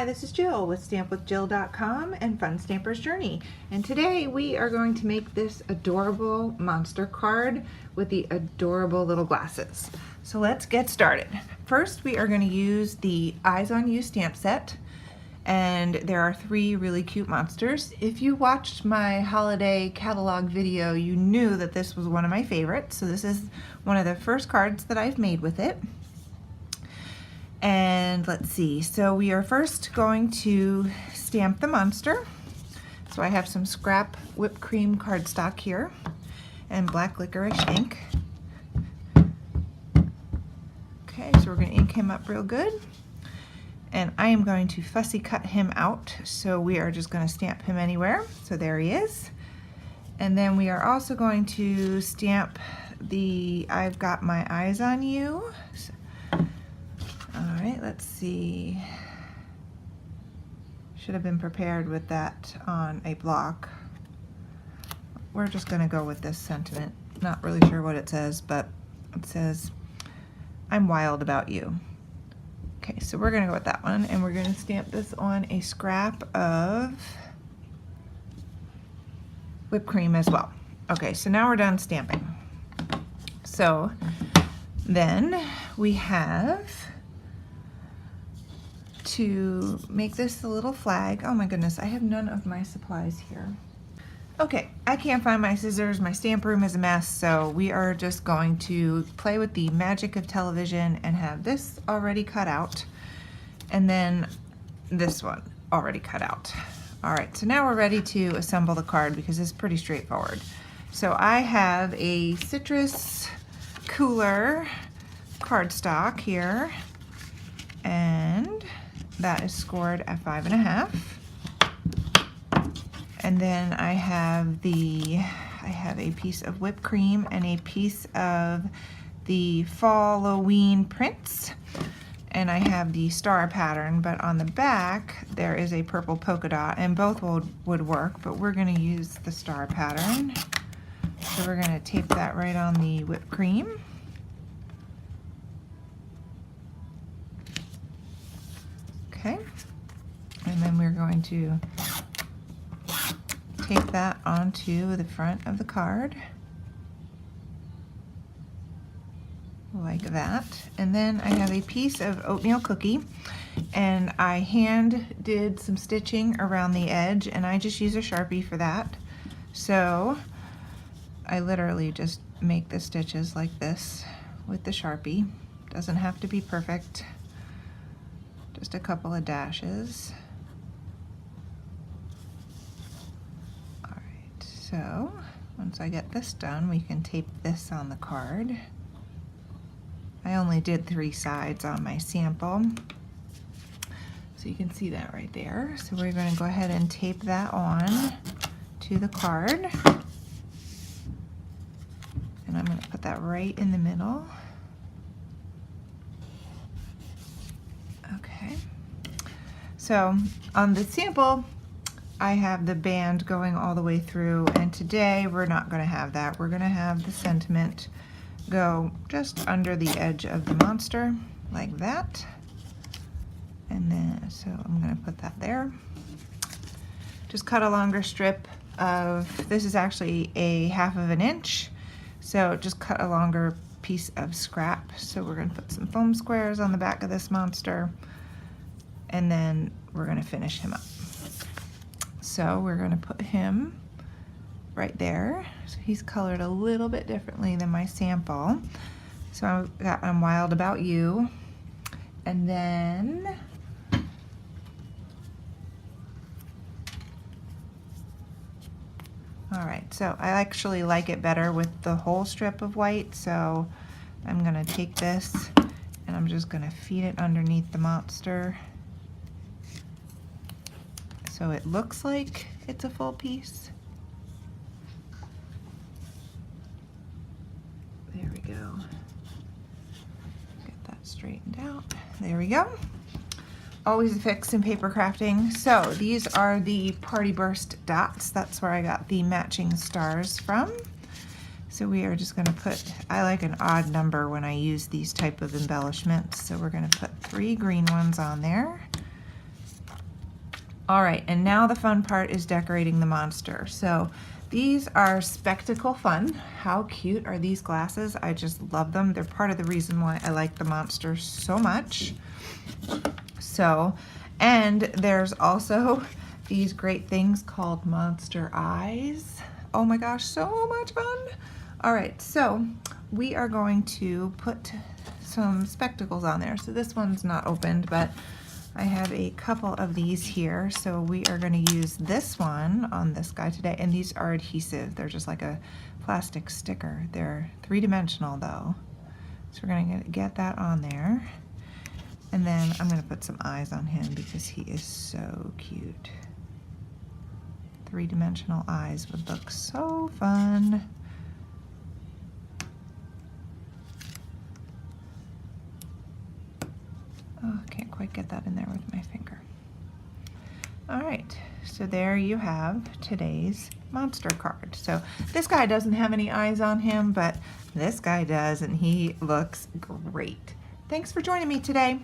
Hi, this is Jill with stampwithjill.com and Fun Stamper's Journey. And today we are going to make this adorable monster card with the adorable little glasses. So let's get started. First, we are going to use the Eyes on You stamp set. And there are 3 really cute monsters. If you watched my holiday catalog video, you knew that this was one of my favorites. So this is one of the first cards that I've made with it. And let's see, so we are first going to stamp the monster. So I have some scrap whipped cream cardstock here and black licorice ink. Okay, so we're going to ink him up real good. And I am going to fussy cut him out, so we are just going to stamp him anywhere. So there he is. And then we are also going to stamp the I've Got My Eyes on You. All right, let's see. Should have been prepared with that on a block. We're just going to go with this sentiment. Not really sure what it says, but it says, I'm wild about you. Okay, so we're going to go with that one, and we're going to stamp this on a scrap of whipped cream as well. Okay, so now we're done stamping. So then we have to make this a little flag. Oh my goodness, I have none of my supplies here. Okay, I can't find my scissors. My stamp room is a mess, so we are just going to play with the magic of television and have this already cut out, and then this one already cut out. All right, so now we're ready to assemble the card because it's pretty straightforward. So I have a citrus cooler cardstock here, and that is scored at 5.5. And then I have a piece of whipped cream and a piece of the Halloween prints. And I have the star pattern, but on the back there is a purple polka dot, and both would work, but we're going to use the star pattern. So we're going to tape that right on the whipped cream. Okay, and then we're going to tape that onto the front of the card, like that. And then I have a piece of oatmeal cookie, and I hand did some stitching around the edge, and I just use a Sharpie for that. So I literally just make the stitches like this with the Sharpie. Doesn't have to be perfect. Just a couple of dashes. All right, so once I get this done, we can tape this on the card. I only did 3 sides on my sample, so you can see that right there. So we're going to go ahead and tape that on to the card. And I'm going to put that right in the middle. Okay, so on the sample I have the band going all the way through, and today we're not going to have that. We're going to have the sentiment go just under the edge of the monster like that. And then so I'm going to put that there. Just cut a longer strip of, this is actually a 1/2 inch, so just cut a longer piece of scrap. So we're going to put some foam squares on the back of this monster, and then we're going to finish him up. So we're going to put him right there. So he's colored a little bit differently than my sample. So I've got I'm Wild About You, and then all right, so I actually like it better with the whole strip of white, so I'm gonna take this and I'm just gonna feed it underneath the monster so it looks like it's a full piece. There we go. Get that straightened out. There we go. Always a fix in paper crafting. So these are the Party Burst dots. That's where I got the matching stars from. So we are just going to put, I like an odd number when I use these type of embellishments, so we're going to put 3 green ones on there. All right, and now the fun part is decorating the monster. So these are spectacle fun. How cute are these glasses? I just love them. They're part of the reason why I like the monster so much. So, and there's also these great things called monster eyes. Oh my gosh, so much fun. All right, so we are going to put some spectacles on there. So this one's not opened, but I have a couple of these here. So we are going to use this one on this guy today, and these are adhesive. They're just like a plastic sticker. They're three-dimensional though. So we're going to get that on there. And then I'm going to put some eyes on him because he is so cute. Three-dimensional eyes would look so fun. Oh, I can't quite get that in there with my finger. All right, so there you have today's monster card. So this guy doesn't have any eyes on him, but this guy does, and he looks great. Thanks for joining me today.